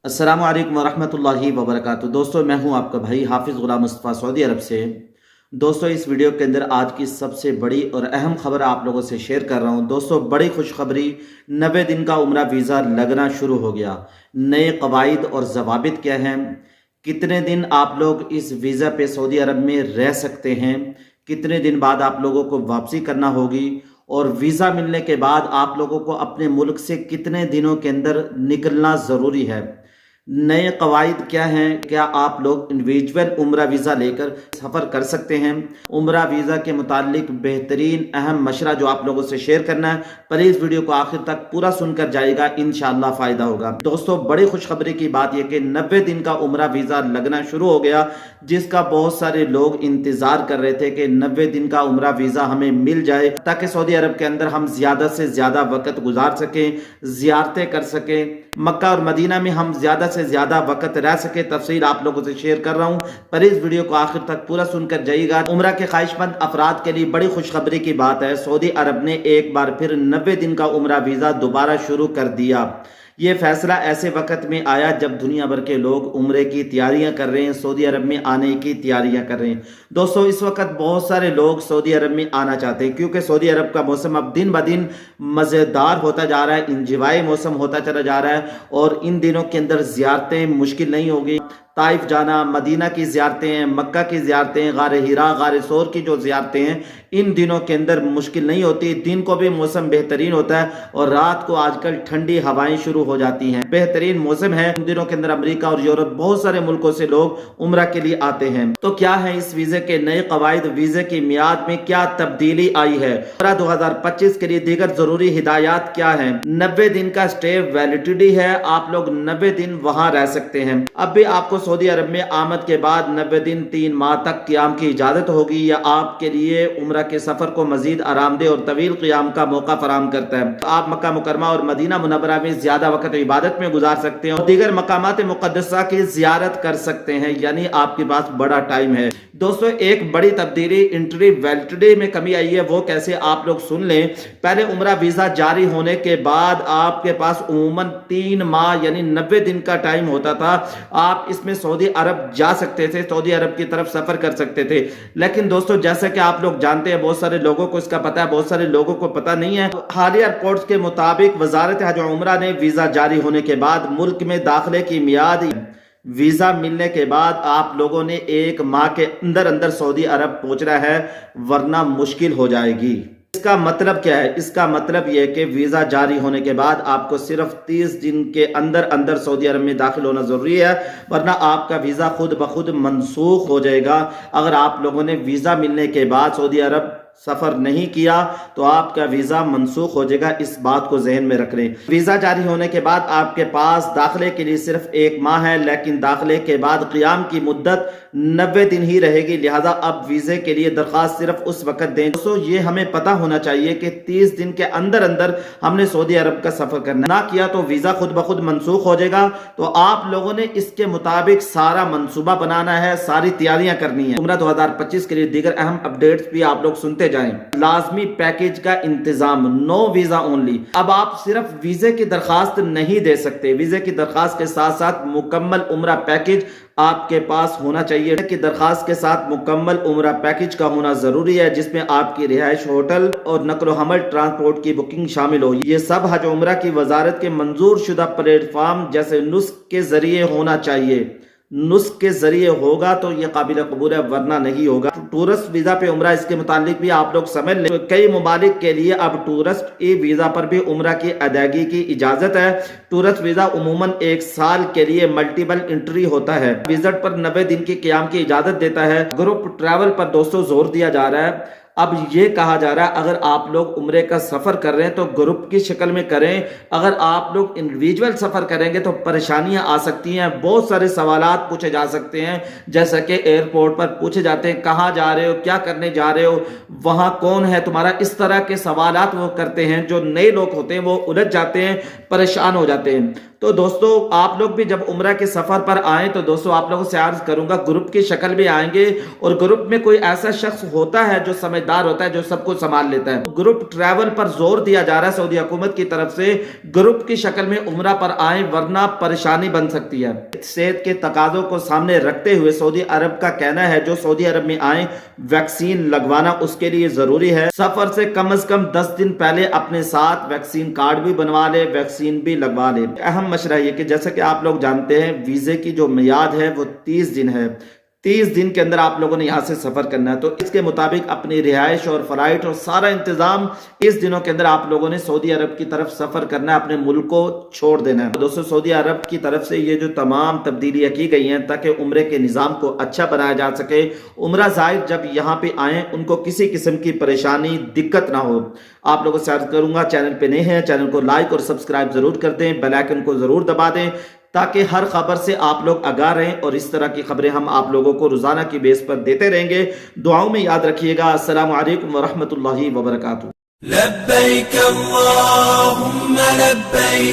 अस्सलाम वालेकुम वरहमतुल्लाहि वबरकातुहू। दोस्तों, मैं हूं आपका भाई हाफिज़ गुलाम मुस्तफ़ा सऊदी अरब से। दोस्तों, इस वीडियो के अंदर आज की सबसे बड़ी और अहम खबर आप लोगों से शेयर कर रहा हूं। दोस्तों, बड़ी खुशखबरी, 90 दिन का उम्रा वीज़ा लगना शुरू हो गया। नए कवायद और ज़वाबित क्या हैं, कितने दिन आप लोग इस वीज़ा पे सऊदी अरब में रह सकते हैं, कितने दिन बाद आप लोगों को वापसी करना होगी, और वीज़ा मिलने के बाद आप लोगों को अपने मुल्क से कितने दिनों के अंदर निकलना ज़रूरी है, नए कवायद क्या हैं, क्या आप लोग इंडिविजुअल उम्रा वीज़ा लेकर सफ़र कर सकते हैं। उम्रा वीज़ा के मुतालिक बेहतरीन अहम मशरा जो आप लोगों से शेयर करना है, प्लीज़ वीडियो को आखिर तक पूरा सुनकर जाएगा, इंशाअल्लाह फ़ायदा होगा। दोस्तों, बड़ी खुशखबरी की बात यह कि 90 दिन का उम्रा वीज़ा लगना शुरू हो गया, जिसका बहुत सारे लोग इंतज़ार कर रहे थे कि 90 दिन का उम्रा वीज़ा हमें मिल जाए, ताकि सऊदी अरब के अंदर हम ज़्यादा से ज़्यादा वक्त गुजार सकें, ज़ियारतें कर सकें, मक्का और मदीना में हम ज़्यादा से ज़्यादा वक्त रह सके। तफसील आप लोगों से शेयर कर रहा हूँ, पर इस वीडियो को आखिर तक पूरा सुनकर जाइएगा। उम्रा के ख्वाहिशमंद अफराद के लिए बड़ी खुशखबरी की बात है, सऊदी अरब ने एक बार फिर 90 दिन का उम्रा वीज़ा दोबारा शुरू कर दिया। ये फैसला ऐसे वक्त में आया जब दुनिया भर के लोग उम्रे की तैयारियां कर रहे हैं, सऊदी अरब में आने की तैयारियां कर रहे हैं। दोस्तों, इस वक्त बहुत सारे लोग सऊदी अरब में आना चाहते हैं, क्योंकि सऊदी अरब का मौसम अब दिन ब दिन मज़ेदार होता जा रहा है, इंजवाई मौसम होता चला जा रहा है, और इन दिनों के अंदर ज़ियारतें मुश्किल नहीं होगी। ताइफ जाना, मदीना की ज़ियारतें हैं, मक्का की ज़ियारतें, गार हिरा, गार सोर की जो ज़ियारतें हैं, इन दिनों के अंदर मुश्किल नहीं होती। दिन को भी मौसम बेहतरीन होता है, और रात को आजकल ठंडी हवाएं शुरू हो जाती हैं। बेहतरीन मौसम है। इन दिनों के अंदर अमेरिका और यूरोप, बहुत सारे मुल्कों से लोग उम्रा के लिए आते हैं। तो क्या है इस वीज़े के नए कवायद, वीज़े की मियाद में क्या तब्दीली आई है, 2025 के लिए दीगर जरूरी हिदायत क्या है। 90 दिन का स्टे वैलिडिटी है, आप लोग 90 दिन वहां रह सकते हैं। अब भी आपको सऊदी अरब में आमद के बाद 90 दिन 3 माह तक क़याम की इजाजत होगी। या आपके लिए उम्रा के सफर को मजीद आरामदेह और तवील क़याम का मौका फराहम करता है। आप मक्का मुकरमा और मदीना मुनव्वरा में ज्यादा वक्त इबादत में गुजार सकते हैं, और दीगर मकामात मुक़द्दसा की जियारत कर सकते हैं, यानी आपके पास बड़ा टाइम है। दोस्तों, एक बड़ी तब्दीली इंट्री वैलिडिटी में कमी आई है, वो कैसे आप लोग सुन लें। पहले उम्रा वीजा जारी होने के बाद आपके पास उमूमन 3 माह यानी 90 दिन का टाइम होता था। आप इसमें सऊदी अरब जा सकते थे, सऊदी अरब की तरफ सफर कर सकते थे। लेकिन दोस्तों, जैसे कि आप लोग जानते हैं, बहुत सारे लोगों को इसका पता है, बहुत सारे लोगों को पता नहीं है। हालिया रिपोर्ट्स के मुताबिक वजारत हज और उम्रा ने वीजा जारी होने के बाद मुल्क में दाखिले की मियाद, वीजा मिलने के बाद आप लोगों ने 1 माह के अंदर अंदर सऊदी अरब पहुंचना है, वरना मुश्किल हो जाएगी। इसका मतलब क्या है? इसका मतलब यह है कि वीजा जारी होने के बाद आपको सिर्फ 30 दिन के अंदर अंदर सऊदी अरब में दाखिल होना जरूरी है, वरना आपका वीजा खुद ब खुद मनसूख हो जाएगा। अगर आप लोगों ने वीजा मिलने के बाद सऊदी अरब सफर नहीं किया तो आपका वीजा मनसूख हो जाएगा। इस बात को जहन में रख लें। वीजा जारी होने के बाद आपके पास दाखिले के लिए सिर्फ 1 माह है, लेकिन दाखिले के बाद क़याम की मुद्दत 90 दिन ही रहेगी। लिहाजा अब वीजे के लिए दरखास्त सिर्फ उस वक्त दें। दोस्तों, ये हमें पता होना चाहिए कि 30 दिन के अंदर अंदर हमने सऊदी अरब का सफर करना ना किया तो वीजा खुद ब खुद मनसूख हो जाएगा। तो आप लोगों ने इसके मुताबिक सारा मंसूबा बनाना है, सारी तैयारियां करनी है। उम्रा 2025 के लिए दीगर अहम अपडेट्स भी आप लोग सुनते जाएं। लाजमी पैकेज का इंतजाम, नो वीजा ओनली। अब आप सिर्फ वीजे की दरखास्त नहीं दे सकते, वीजे की दरखास्त के साथ साथ मुकम्मल उम्रा पैकेज आपके पास होना चाहिए। कि दरखास्त के साथ मुकम्मल उम्रा पैकेज का होना जरूरी है, जिसमें आपकी रिहाइश, होटल और नकलो हमल, ट्रांसपोर्ट की बुकिंग शामिल हो। ये सब हज उम्रा की वजारत के मंजूर शुदा प्लेटफॉर्म जैसे नुस्ख के जरिए होना चाहिए। नुस्ख के जरिए होगा तो यह काबिल कबूल है, वरना नहीं होगा। टूरिस्ट वीजा पे उम्रा, इसके मुतालिक भी आप लोग समझ लें। तो कई ममालिक के लिए अब टूरिस्ट वीजा पर भी उम्रा की अदायगी की इजाजत है। टूरिस्ट वीजा उमूमन 1 साल के लिए मल्टीपल एंट्री होता है। विजिट पर 90 दिन की क़याम की इजाजत देता है। ग्रुप ट्रैवल पर दोस्तों जोर दिया जा रहा है। अब ये कहा जा रहा है अगर आप लोग उम्रे का सफर कर रहे हैं तो ग्रुप की शक्ल में करें। अगर आप लोग इंडिविजुअल सफर करेंगे तो परेशानियां आ सकती हैं, बहुत सारे सवालात पूछे जा सकते हैं, जैसा कि एयरपोर्ट पर पूछे जाते हैं, कहाँ जा रहे हो, क्या करने जा रहे हो, वहाँ कौन है तुम्हारा। इस तरह के सवालात वो करते हैं। जो नए लोग होते हैं वो उलझ जाते हैं, परेशान हो जाते हैं। تو دوستو آپ لوگ بھی جب عمرہ کے سفر پر آئیں تو دوستو آپ لوگوں سے عرض کروں گا گروپ کی شکل بھی آئیں گے، اور گروپ میں کوئی ایسا شخص ہوتا ہے جو سمجھدار ہوتا ہے، جو سب کو سنبھال لیتا ہے۔ گروپ ٹریول پر زور دیا جا رہا ہے سعودی حکومت کی طرف سے، گروپ کی شکل میں عمرہ پر آئیں ورنہ پریشانی بن سکتی ہے۔ صحت کے تقاضوں کو سامنے رکھتے ہوئے سعودی عرب کا کہنا ہے جو سعودی عرب میں آئیں ویکسین لگوانا اس کے لیے ضروری ہے۔ سفر سے کم از کم 10 دن پہلے اپنے ساتھ ویکسین کارڈ بھی بنوا لے، ویکسین بھی لگوا لے۔ اہم مشورہ یہ کہ جیسا کہ آپ لوگ جانتے ہیں ویزے کی جو میعاد ہے وہ 30 دن ہے، 30 دن کے اندر آپ لوگوں نے یہاں سے سفر کرنا ہے، تو اس کے مطابق اپنی رہائش اور فلائٹ اور سارا انتظام اس دنوں کے اندر آپ لوگوں نے سعودی عرب کی طرف سفر کرنا ہے، اپنے ملک کو چھوڑ دینا ہے۔ دوستو سعودی عرب کی طرف سے یہ جو تمام تبدیلیاں کی گئی ہیں تاکہ عمرے کے نظام کو اچھا بنایا جا سکے، عمرہ زائر جب یہاں پہ آئیں ان کو کسی قسم کی پریشانی دقت نہ ہو۔ آپ لوگوں سے عرض کروں گا چینل پہ نئے ہیں چینل کو لائک اور سبسکرائب ضرور کر دیں، بیل آئیکن کو ضرور دبا دیں تاکہ ہر خبر سے آپ لوگ آگاہ رہیں، اور اس طرح کی خبریں ہم آپ لوگوں کو روزانہ کی بیس پر دیتے رہیں گے۔ دعاؤں میں یاد رکھیے گا۔ السلام علیکم ورحمۃ اللہ وبرکاتہ۔ لبیک اللہم لبیک